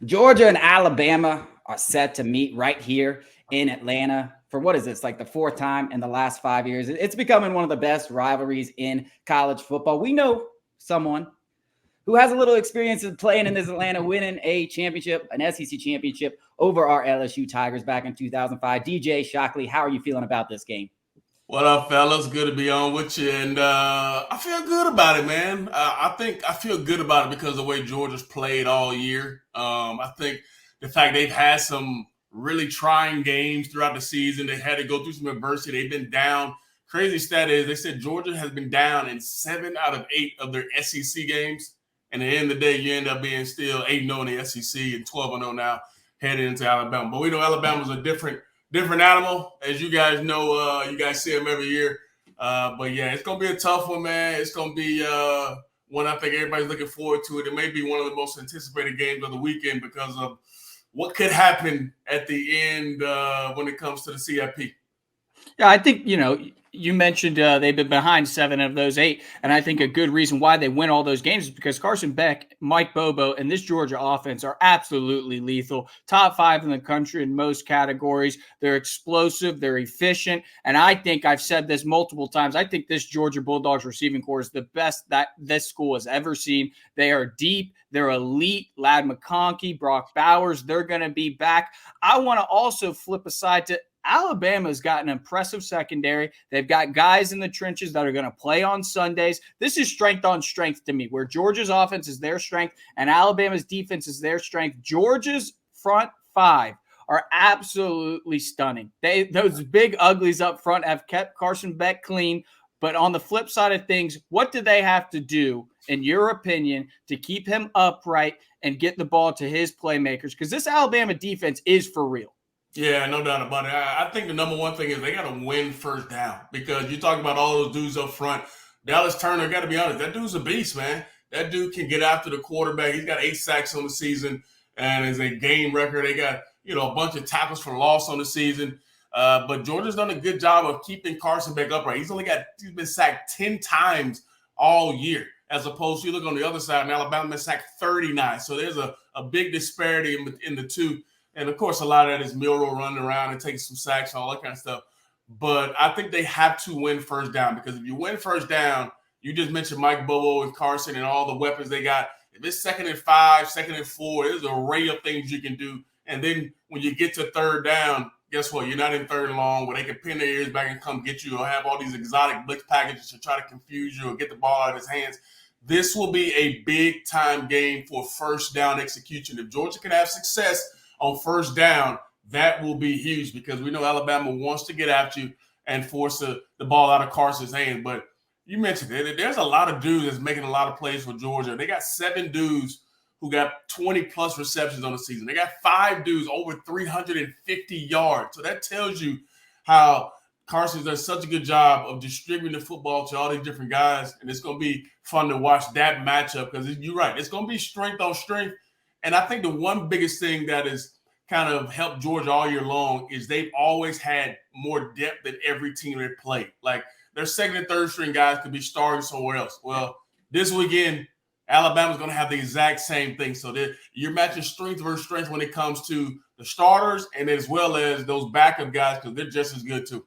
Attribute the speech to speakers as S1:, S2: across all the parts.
S1: Georgia and Alabama are set to meet right here in Atlanta for what is this, like the fourth time in the last 5 years. It's becoming one of the best rivalries in college football. We know someone who has a little experience in playing in this Atlanta, winning a championship, an SEC championship over our LSU Tigers back in 2005. DJ Shockley, how are you feeling about this game?
S2: What up, fellas? Good to be on with you, and I feel good about it, man. I think I feel good about it because of the way Georgia's played all year. I think the fact they've had some really trying games throughout the season. They had to go through some adversity. They've been down. Crazy stat is they said Georgia has been down in 7 out of 8 of their SEC games, and at the end of the day, you end up being still 8-0 in the SEC and 12-0 now heading into Alabama. But we know Alabama's a different animal, as you guys know. You guys see them every year. But yeah, it's gonna be a tough one, man. It's gonna be one I think everybody's looking forward to. It may be one of the most anticipated games of the weekend because of what could happen at the end when it comes to the CFP.
S3: Yeah, I think, you mentioned they've been behind 7 of those 8. And I think a good reason why they win all those games is because Carson Beck, Mike Bobo, and this Georgia offense are absolutely lethal. Top 5 in the country in most categories. They're explosive. They're efficient. And I think I've said this multiple times. I think this Georgia Bulldogs receiving corps is the best that this school has ever seen. They are deep. They're elite. Ladd McConkey, Brock Bowers, they're going to be back. I want to also flip aside to Alabama's got an impressive secondary. They've got guys in the trenches that are going to play on Sundays. This is strength on strength to me, where Georgia's offense is their strength and Alabama's defense is their strength. Georgia's front 5 are absolutely stunning. Those big uglies up front have kept Carson Beck clean. But on the flip side of things, what do they have to do, in your opinion, to keep him upright and get the ball to his playmakers? Because this Alabama defense is for real.
S2: Yeah, no doubt about it. I think the number one thing is they got to win first down because you talk about all those dudes up front. Dallas Turner, got to be honest, that dude's a beast, man. That dude can get after the quarterback. He's got 8 sacks on the season and is a game record. They got, a bunch of tackles for loss on the season. But Georgia's done a good job of keeping Carson Beck upright. He's been sacked 10 times all year, as opposed to you look on the other side, and Alabama been sacked 39. So there's a big disparity in the two. And, of course, a lot of that is Milroe running around and taking some sacks and all that kind of stuff. But I think they have to win first down because if you win first down, you just mentioned Mike Bobo and Carson and all the weapons they got. If it's 2nd and 5, 2nd and 4, there's an array of things you can do. And then when you get to third down, guess what? You're not in third and long where they can pin their ears back and come get you or have all these exotic blitz packages to try to confuse you or get the ball out of his hands. This will be a big-time game for first down execution. If Georgia can have success on first down, that will be huge because we know Alabama wants to get after you and force the ball out of Carson's hand. But you mentioned it. There's a lot of dudes that's making a lot of plays for Georgia. They got 7 dudes who got 20-plus receptions on the season. They got 5 dudes over 350 yards. So that tells you how Carson's done such a good job of distributing the football to all these different guys, and it's going to be fun to watch that matchup because you're right. It's going to be strength on strength. And I think the one biggest thing that has kind of helped Georgia all year long is they've always had more depth than every team they played. Like their 2nd and 3rd string guys could be starting somewhere else. Well, this weekend, Alabama's going to have the exact same thing. So you're matching strength versus strength when it comes to the starters and as well as those backup guys because they're just as good too.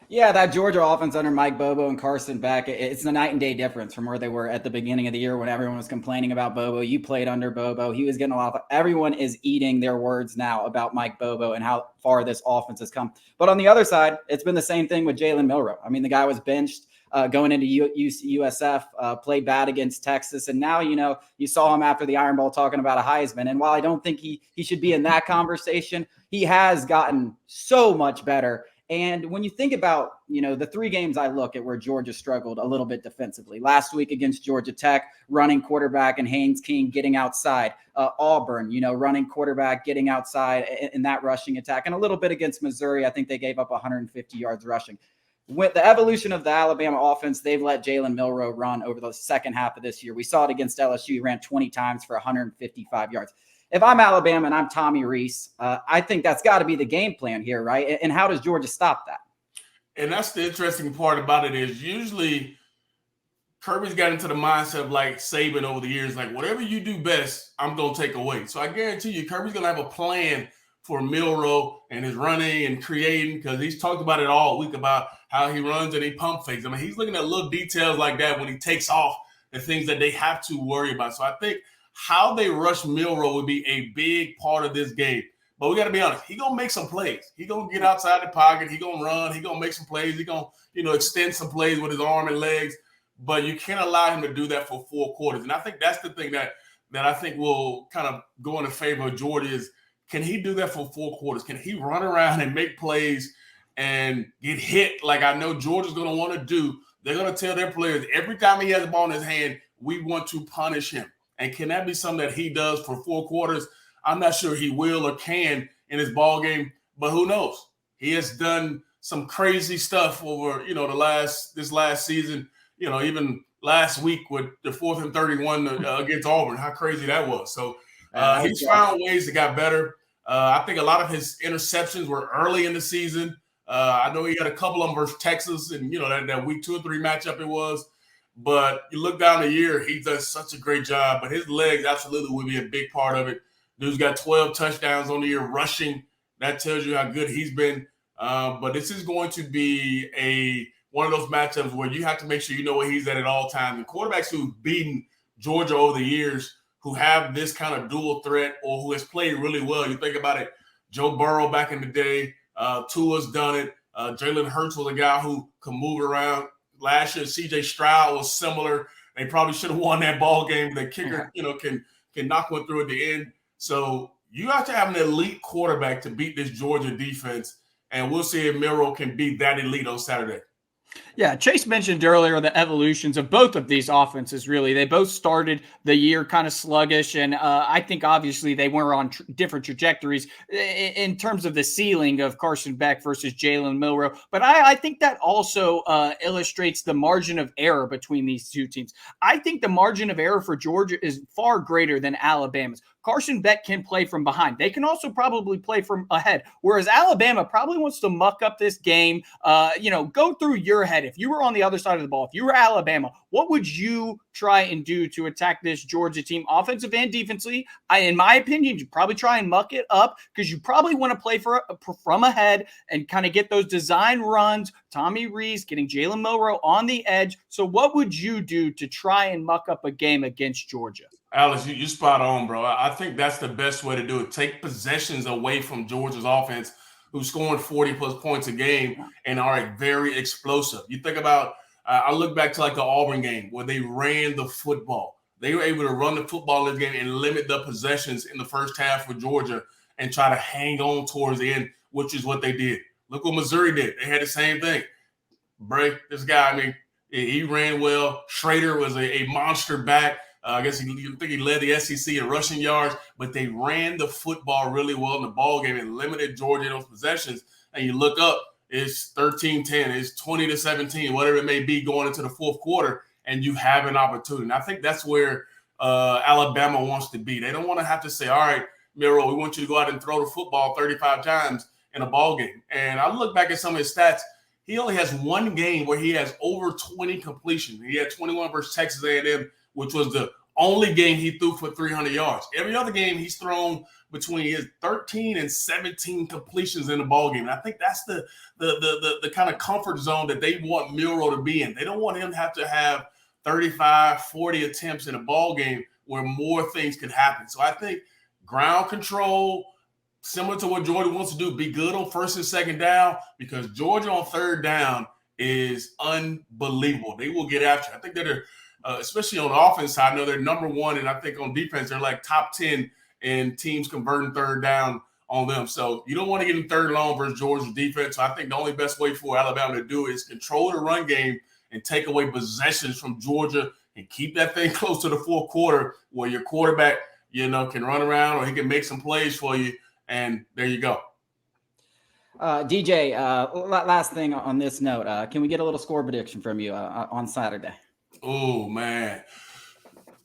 S1: Yeah, that Georgia offense under Mike Bobo and Carson Beck, it's a night and day difference from where they were at the beginning of the year when everyone was complaining about Bobo. You played under Bobo. He was getting a lot of – everyone is eating their words now about Mike Bobo and how far this offense has come. But on the other side, it's been the same thing with Jalen Milroe. I mean, the guy was benched going into USF, played bad against Texas. And now, you saw him after the Iron Bowl talking about a Heisman. And while I don't think he should be in that conversation, he has gotten so much better. And when you think about, the 3 games I look at where Georgia struggled a little bit defensively. Last week against Georgia Tech, running quarterback and Haynes King getting outside. Auburn, running quarterback, getting outside in that rushing attack. And a little bit against Missouri. I think they gave up 150 yards rushing. With the evolution of the Alabama offense, they've let Jalen Milroe run over the second half of this year. We saw it against LSU. He ran 20 times for 155 yards. If I'm Alabama and I'm Tommy Rees, I think that's got to be the game plan here, right? And how does Georgia stop that?
S2: And that's the interesting part about it is usually Kirby's got into the mindset of like Saban over the years, like whatever you do best, I'm going to take away. So I guarantee you, Kirby's going to have a plan for Milroe and his running and creating, because he's talked about it all week about how he runs and he pump fakes. I mean, he's looking at little details like that when he takes off, the things that they have to worry about. So I think how they rush Milroe would be a big part of this game. But we got to be honest, he's going to make some plays. He's going to get outside the pocket. He's going to run. He's going to make some plays. He's going to, extend some plays with his arm and legs. But you can't allow him to do that for 4 quarters. And I think that's the thing that I think will kind of go in the favor of Georgia is, can he do that for 4 quarters? Can he run around and make plays and get hit like I know Georgia's going to want to do? They're going to tell their players every time he has the ball in his hand, we want to punish him. And can that be something that he does for 4 quarters? I'm not sure he will or can in his ball game, but who knows? He has done some crazy stuff over, this last season, even last week with the 4th and 31 against Auburn, how crazy that was. So he's found ways to get better. I think a lot of his interceptions were early in the season. I know he had a couple of them versus Texas and, that week 2 or 3 matchup it was. But you look down the year, he does such a great job. But his legs absolutely would be a big part of it. Dude's got 12 touchdowns on the year rushing. That tells you how good he's been. But this is going to be one of those matchups where you have to make sure you know where he's at all times. And quarterbacks who've beaten Georgia over the years, who have this kind of dual threat or who has played really well. You think about it, Joe Burrow back in the day, Tua's done it. Jalen Hurts was a guy who can move around. Last year, C.J. Stroud was similar. They probably should have won that ball game. The kicker, can knock one through at the end. So you have to have an elite quarterback to beat this Georgia defense, and we'll see if Milroe can be that elite on Saturday.
S3: Yeah, Chase mentioned earlier the evolutions of both of these offenses, really. They both started the year kind of sluggish, and I think obviously they were on different trajectories in terms of the ceiling of Carson Beck versus Jalen Milroe. But I think that also illustrates the margin of error between these two teams. I think the margin of error for Georgia is far greater than Alabama's. Carson Beck can play from behind. They can also probably play from ahead, whereas Alabama probably wants to muck up this game, go through your head. If you were on the other side of the ball, if you were Alabama, what would you try and do to attack this Georgia team, offensive and defensively? In my opinion, you probably try and muck it up because you probably want to play from ahead and kind of get those design runs, Tommy Rees getting Jalen Milroe on the edge. So what would you do to try and muck up a game against Georgia?
S2: Alex, you spot on, bro. I think that's the best way to do it. Take possessions away from Georgia's offense, who's scoring 40-plus points a game and are very explosive. You think about, I look back to like the Auburn game where they ran the football. They were able to run the football in this game and limit the possessions in the first half for Georgia and try to hang on towards the end, which is what they did. Look what Missouri did. They had the same thing. Bray, this guy, he ran well. Schrader was a monster back. I guess you think he led the SEC in rushing yards, but they ran the football really well in the ball game and limited Georgia in those possessions. And you look up, it's 13-10, it's 20-17, whatever it may be going into the 4th quarter, and you have an opportunity. And I think that's where Alabama wants to be. They don't want to have to say, all right, Milroe, we want you to go out and throw the football 35 times in a ball game. And I look back at some of his stats. He only has one game where he has over 20 completions. He had 21 versus Texas A&M, which was the only game he threw for 300 yards. Every other game he's thrown between his 13 and 17 completions in the ball game. And I think that's the kind of comfort zone that they want Milroe to be in. They don't want him to have 35, 40 attempts in a ball game where more things could happen. So I think ground control, similar to what Georgia wants to do, be good on 1st and 2nd down, because Georgia on 3rd down is unbelievable. They will get after it. I think that they're especially on the offense side, I know they're number 1, and I think on defense they're like top 10 in teams converting 3rd down on them. So you don't want to get in 3rd and long versus Georgia's defense. So I think the only best way for Alabama to do is control the run game and take away possessions from Georgia and keep that thing close to the 4th quarter where your quarterback, can run around or he can make some plays for you, and there you go.
S1: DJ, last thing on this note, can we get a little score prediction from you on Saturday?
S2: Oh, man.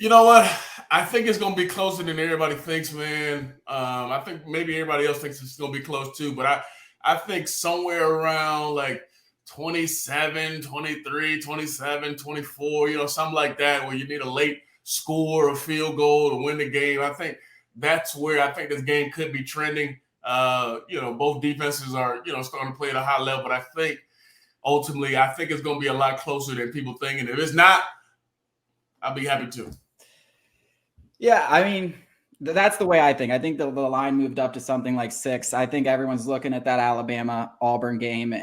S2: You know what? I think it's going to be closer than everybody thinks, man. I think maybe everybody else thinks it's going to be close too, but I think somewhere around like 27, 23, 27, 24, something like that, where you need a late score or field goal to win the game. I think that's where I think this game could be trending. Both defenses are, starting to play at a high level, but I think ultimately, I think it's going to be a lot closer than people think. And if it's not, I'll be happy too.
S1: Yeah, I mean, that's the way I think. I think the line moved up to something like 6. I think everyone's looking at that Alabama-Auburn game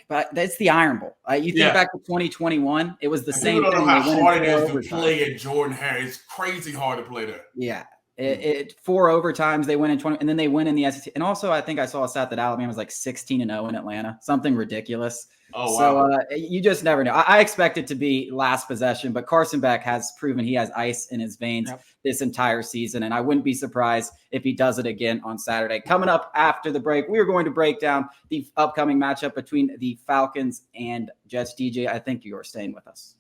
S1: but that's the Iron Bowl. You think back to 2021, it was the same thing.
S2: People don't know how hard it is to
S1: overtime.
S2: play at Jordan-Hare. It's crazy hard to play there.
S1: Yeah. 4 overtimes, they win in 20, and then they win in the SEC. And also, I think I saw a stat that Alabama was like 16-0 in Atlanta, something ridiculous.
S2: Oh, wow.
S1: So you just never know. I expect it to be last possession, but Carson Beck has proven he has ice in his veins this entire season, and I wouldn't be surprised if he does it again on Saturday. Coming up after the break, we are going to break down the upcoming matchup between the Falcons and Jets. DJ, I think you are staying with us.